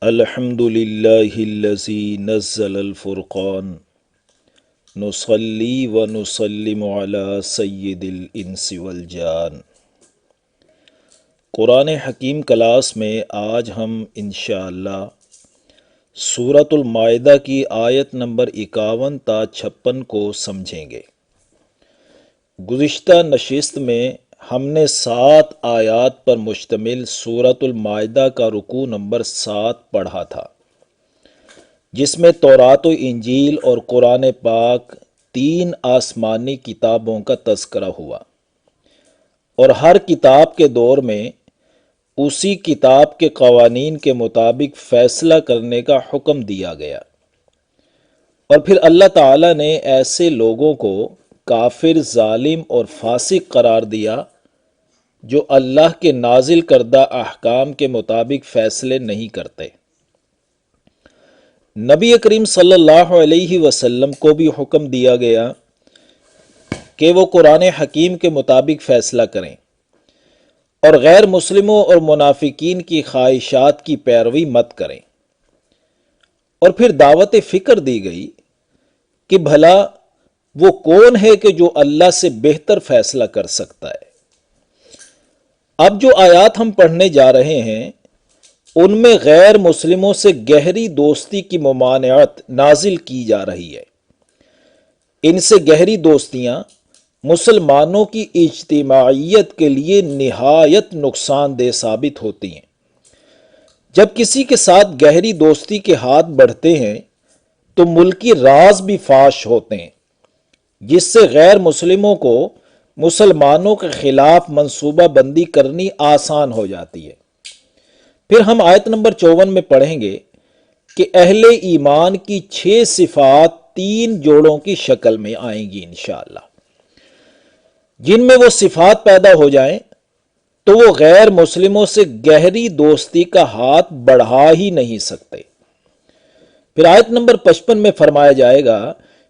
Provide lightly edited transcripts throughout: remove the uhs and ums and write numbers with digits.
الحمد للہ الذی نزل الفرقان نصلی و نسلم علی سید الانس والجان۔ قرآن حکیم کلاس میں آج ہم انشاءاللہ سورۃ المائدہ کی آیت نمبر 51 تا 56 کو سمجھیں گے۔ گزشتہ نشست میں ہم نے 7 آیات پر مشتمل سورۃ المائدہ کا رکوع نمبر 7 پڑھا تھا، جس میں تورات و انجیل اور قرآن پاک 3 آسمانی کتابوں کا تذکرہ ہوا، اور ہر کتاب کے دور میں اسی کتاب کے قوانین کے مطابق فیصلہ کرنے کا حکم دیا گیا، اور پھر اللہ تعالیٰ نے ایسے لوگوں کو کافر، ظالم اور فاسق قرار دیا جو اللہ کے نازل کردہ احکام کے مطابق فیصلے نہیں کرتے۔ نبی کریم صلی اللہ علیہ وسلم کو بھی حکم دیا گیا کہ وہ قرآن حکیم کے مطابق فیصلہ کریں اور غیر مسلموں اور منافقین کی خواہشات کی پیروی مت کریں، اور پھر دعوت فکر دی گئی کہ بھلا وہ کون ہے کہ جو اللہ سے بہتر فیصلہ کر سکتا ہے۔ اب جو آیات ہم پڑھنے جا رہے ہیں ان میں غیر مسلموں سے گہری دوستی کی ممانعت نازل کی جا رہی ہے۔ ان سے گہری دوستیاں مسلمانوں کی اجتماعیت کے لیے نہایت نقصان دہ ثابت ہوتی ہیں۔ جب کسی کے ساتھ گہری دوستی کے ہاتھ بڑھتے ہیں تو ملکی راز بھی فاش ہوتے ہیں، جس سے غیر مسلموں کو مسلمانوں کے خلاف منصوبہ بندی کرنی آسان ہو جاتی ہے۔ پھر ہم آیت نمبر 54 میں پڑھیں گے کہ اہل ایمان کی 6 صفات 3 جوڑوں کی شکل میں آئیں گی انشاءاللہ۔ جن میں وہ صفات پیدا ہو جائیں تو وہ غیر مسلموں سے گہری دوستی کا ہاتھ بڑھا ہی نہیں سکتے۔ پھر آیت نمبر 55 میں فرمایا جائے گا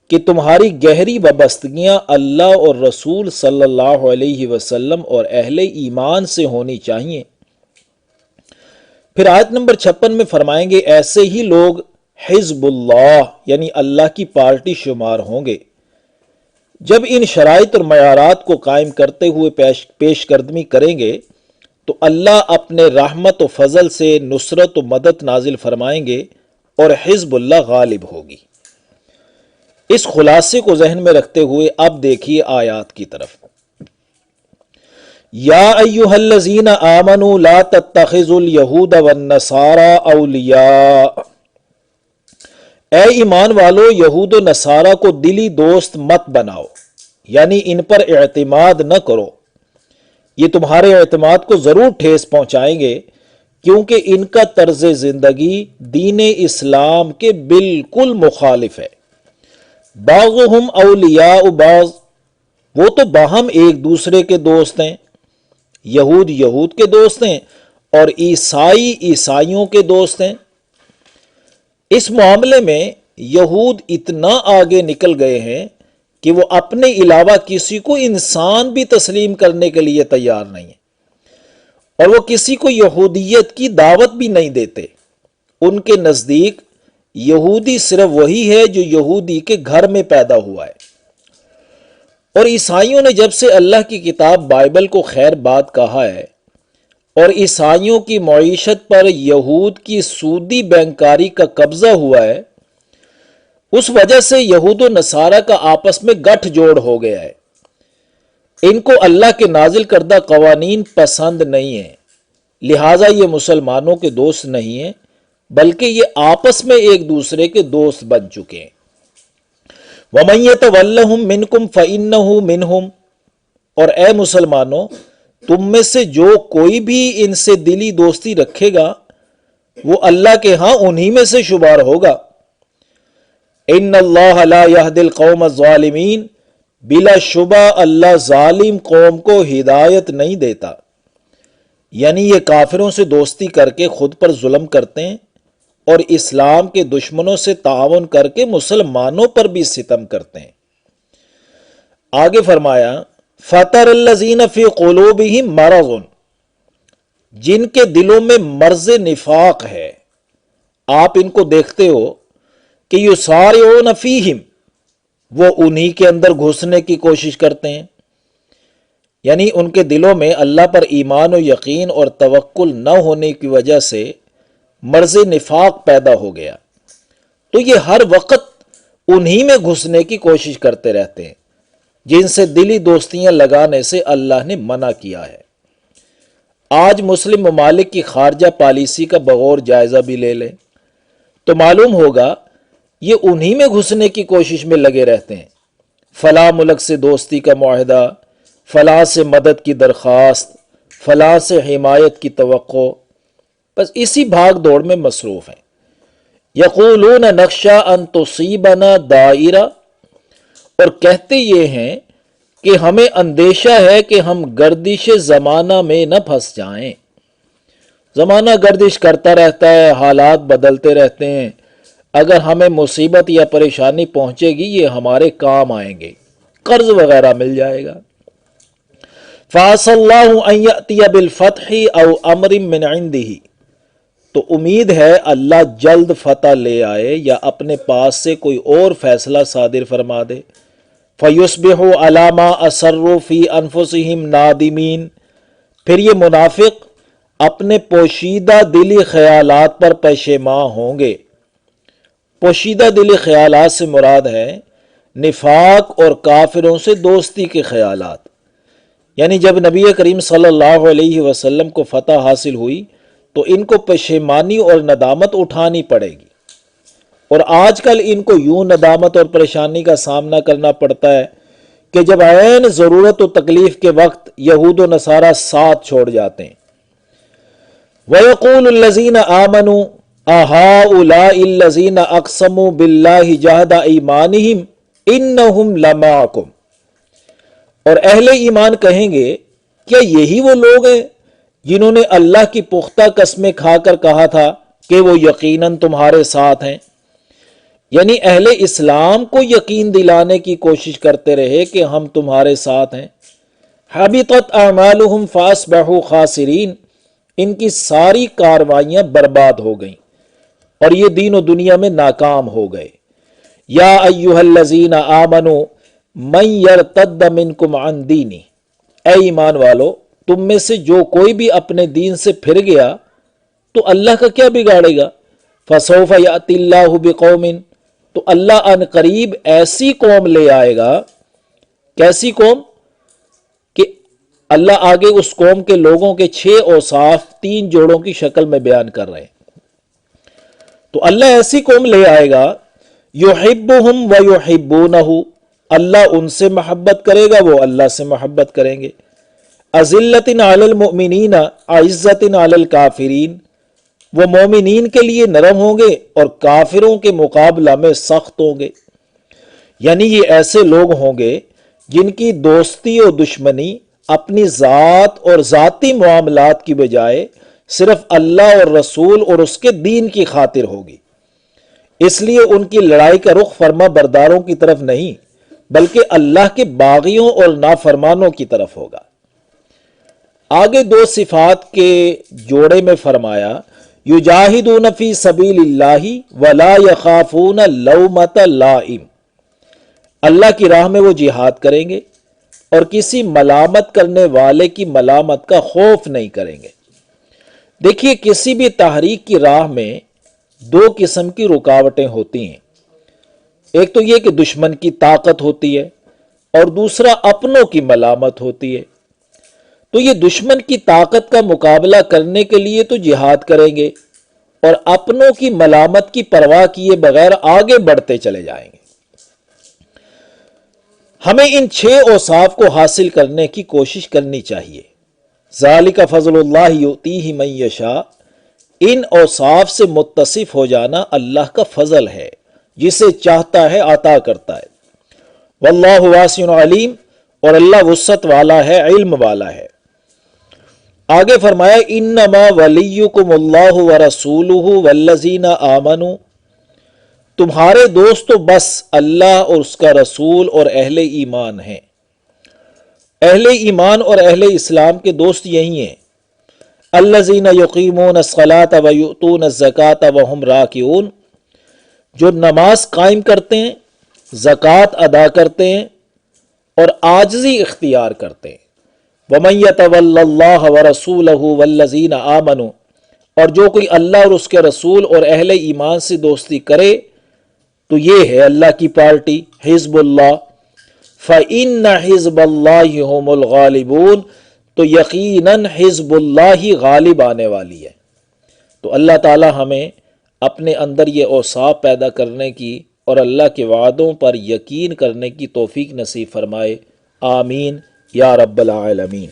کہ تمہاری گہری وابستگیاں اللہ اور رسول صلی اللہ علیہ وسلم اور اہل ایمان سے ہونی چاہیے۔ پھر آیت نمبر 56 میں فرمائیں گے ایسے ہی لوگ حزب اللہ یعنی اللہ کی پارٹی شمار ہوں گے۔ جب ان شرائط اور معیارات کو قائم کرتے ہوئے پیش قدمی کریں گے تو اللہ اپنے رحمت و فضل سے نصرت و مدد نازل فرمائیں گے اور حزب اللہ غالب ہوگی۔ اس خلاصے کو ذہن میں رکھتے ہوئے اب دیکھیے آیات کی طرف۔ یا ایھا الذین آمنوا لا تتخذوا الیہود والنصارى اولیاء، اے ایمان والو یہود و نصارہ کو دلی دوست مت بناؤ، یعنی ان پر اعتماد نہ کرو۔ یہ تمہارے اعتماد کو ضرور ٹھیس پہنچائیں گے، کیونکہ ان کا طرز زندگی دین اسلام کے بالکل مخالف ہے۔ بعضهم اولیاء بعض، وہ تو باہم ایک دوسرے کے دوست ہیں۔ یہود یہود کے دوست ہیں اور عیسائی عیسائیوں کے دوست ہیں۔ اس معاملے میں یہود اتنا آگے نکل گئے ہیں کہ وہ اپنے علاوہ کسی کو انسان بھی تسلیم کرنے کے لیے تیار نہیں ہیں، اور وہ کسی کو یہودیت کی دعوت بھی نہیں دیتے۔ ان کے نزدیک یہودی صرف وہی ہے جو یہودی کے گھر میں پیدا ہوا ہے۔ اور عیسائیوں نے جب سے اللہ کی کتاب بائبل کو خیر بات کہا ہے اور عیسائیوں کی معیشت پر یہود کی سودی بینکاری کا قبضہ ہوا ہے، اس وجہ سے یہود و نصارہ کا آپس میں گٹھ جوڑ ہو گیا ہے۔ ان کو اللہ کے نازل کردہ قوانین پسند نہیں ہیں، لہٰذا یہ مسلمانوں کے دوست نہیں ہیں، بلکہ یہ آپس میں ایک دوسرے کے دوست بن چکے ہیں۔ وَمَن يَتَوَلَّهُم مِّنكُمْ فَإِنَّهُ مِنْهُمْ، اور اے مسلمانوں تم میں سے جو کوئی بھی ان سے دلی دوستی رکھے گا وہ اللہ کے ہاں انہی میں سے شمار ہوگا۔ إِنَّ اللَّهَ لَا يَهْدِي الْقَوْمَ الظَّالِمِينَ، بلا شبہ اللہ ظالم قوم کو ہدایت نہیں دیتا۔ یعنی یہ کافروں سے دوستی کر کے خود پر ظلم کرتے ہیں اور اسلام کے دشمنوں سے تعاون کر کے مسلمانوں پر بھی ستم کرتے ہیں۔ آگے فرمایا فَتَرَ الَّذِينَ فِي قُلُوبِهِم مَرَضٌ، جن کے دلوں میں مرض نفاق ہے، آپ ان کو دیکھتے ہو کہ یسارعون فیہم، وہ انہی کے اندر گھسنے کی کوشش کرتے ہیں، یعنی ان کے دلوں میں اللہ پر ایمان و یقین اور توکل نہ ہونے کی وجہ سے مرض نفاق پیدا ہو گیا، تو یہ ہر وقت انہی میں گھسنے کی کوشش کرتے رہتے ہیں جن سے دلی دوستیاں لگانے سے اللہ نے منع کیا ہے۔ آج مسلم ممالک کی خارجہ پالیسی کا بغور جائزہ بھی لے لیں تو معلوم ہوگا یہ انہی میں گھسنے کی کوشش میں لگے رہتے ہیں۔ فلاں ملک سے دوستی کا معاہدہ، فلاں سے مدد کی درخواست، فلاں سے حمایت کی توقع، بس اسی بھاگ دوڑ میں مصروف ہیں۔ یقولون نخشی ان تصیبنا دائرہ، اور کہتے یہ ہیں کہ ہمیں اندیشہ ہے کہ ہم گردش زمانہ میں نہ پھنس جائیں۔ زمانہ گردش کرتا رہتا ہے، حالات بدلتے رہتے ہیں، اگر ہمیں مصیبت یا پریشانی پہنچے گی یہ ہمارے کام آئیں گے، قرض وغیرہ مل جائے گا۔ فَعَسَى اللَّهُ أَن يَأْتِيَ بِالْفَتْحِ أَوْ أَمْرٍ مِّنْ عِنْدِهِ، تو امید ہے اللہ جلد فتح لے آئے یا اپنے پاس سے کوئی اور فیصلہ صادر فرما دے۔ فَيُصْبِحُوا عَلَىٰ مَا أَسَرُّوا فِي أَنفُسِهِمْ نَادِمِينَ، پھر یہ منافق اپنے پوشیدہ دلی خیالات پر پشیماں ہوں گے۔ پوشیدہ دلی خیالات سے مراد ہے نفاق اور کافروں سے دوستی کے خیالات، یعنی جب نبی کریم صلی اللہ علیہ وسلم کو فتح حاصل ہوئی تو ان کو پشیمانی اور ندامت اٹھانی پڑے گی، اور آج کل ان کو یوں ندامت اور پریشانی کا سامنا کرنا پڑتا ہے کہ جب عین ضرورت و تکلیف کے وقت یہود و نصارہ ساتھ چھوڑ جاتے ہیں۔ وَيَقُولُ الَّذِينَ آمَنُوا أَهَٰؤُلَاءِ الَّذِينَ أَقْسَمُوا بِاللَّهِ جَهْدَ أَيْمَانِهِمْ إِنَّهُمْ لَمَعَكُمْ، اور اہل ایمان کہیں گے کیا یہی وہ لوگ ہیں جنہوں نے اللہ کی پختہ قسمیں کھا کر کہا تھا کہ وہ یقیناً تمہارے ساتھ ہیں، یعنی اہل اسلام کو یقین دلانے کی کوشش کرتے رہے کہ ہم تمہارے ساتھ ہیں۔ حبطت اعمالهم فاصبحوا خاسرین، ان کی ساری کاروائیاں برباد ہو گئیں اور یہ دین و دنیا میں ناکام ہو گئے۔ یا ایھا الذین آمنوا من یرتد منکم عن دینہ، اے ایمان والو تم میں سے جو کوئی بھی اپنے دین سے پھر گیا تو اللہ کا کیا بگاڑے گا۔ فسوف یأتی اللہ بقوم، تو اللہ ان قریب ایسی قوم لے آئے گا، کیسی قوم کہ اللہ آگے اس قوم کے لوگوں کے 6 اوصاف 3 جوڑوں کی شکل میں بیان کر رہے ہیں۔ تو اللہ ایسی قوم لے آئے گا یحبہم ویحبونہ، اللہ ان سے محبت کرے گا، وہ اللہ سے محبت کریں گے۔ اذلۃ علی المؤمنین عزۃ علی الکافرین، وہ مومنین کے لیے نرم ہوں گے اور کافروں کے مقابلہ میں سخت ہوں گے، یعنی یہ ایسے لوگ ہوں گے جن کی دوستی اور دشمنی اپنی ذات اور ذاتی معاملات کی بجائے صرف اللہ اور رسول اور اس کے دین کی خاطر ہوگی، اس لیے ان کی لڑائی کا رخ فرما برداروں کی طرف نہیں بلکہ اللہ کے باغیوں اور نافرمانوں کی طرف ہوگا۔ آگے 2 صفات کے جوڑے میں فرمایا یجاہدون فی سبیل اللہ ولا یخافون لومۃ لائم، اللہ کی راہ میں وہ جہاد کریں گے اور کسی ملامت کرنے والے کی ملامت کا خوف نہیں کریں گے۔ دیکھیے کسی بھی تحریک کی راہ میں 2 قسم کی رکاوٹیں ہوتی ہیں، ایک تو یہ کہ دشمن کی طاقت ہوتی ہے اور دوسرا اپنوں کی ملامت ہوتی ہے۔ تو یہ دشمن کی طاقت کا مقابلہ کرنے کے لیے تو جہاد کریں گے اور اپنوں کی ملامت کی پرواہ کیے بغیر آگے بڑھتے چلے جائیں گے۔ ہمیں ان 6 اوصاف کو حاصل کرنے کی کوشش کرنی چاہیے۔ ذالک فضل اللہ یؤتیہ من یشاء، ان اوصاف سے متصف ہو جانا اللہ کا فضل ہے، جسے چاہتا ہے عطا کرتا ہے۔ واللہ واسع علیم، اور اللہ وسعت والا ہے، علم والا ہے۔ آگے فرمایا انما ولیکم اللہ ورسولہ والذین آمنوا، تمہارے دوست تو بس اللہ اور اس کا رسول اور اہل ایمان ہیں۔ اہل ایمان اور اہل اسلام کے دوست یہی ہیں۔ الذین یقیمون الصلاۃ ویؤتون الزکاۃ وہم راکعون، جو نماز قائم کرتے ہیں، زکوٰۃ ادا کرتے ہیں اور عاجزی اختیار کرتے ہیں۔ وَمَن يَتَوَلَّ اللَّهَ وَرَسُولَهُ وَالَّذِينَ آمَنُوا، اور جو کوئی اللہ اور اس کے رسول اور اہل ایمان سے دوستی کرے تو یہ ہے اللہ کی پارٹی، حزب اللہ۔ فَإِنَّ حِزْبَ اللَّهِ هُمُ الْغَالِبُونَ، تو یقیناً حزب اللہ ہی غالب آنے والی ہے۔ تو اللہ تعالی ہمیں اپنے اندر یہ اوصاف پیدا کرنے کی اور اللہ کے وعدوں پر یقین کرنے کی توفیق نصیب فرمائے، آمین یا رب العالمین۔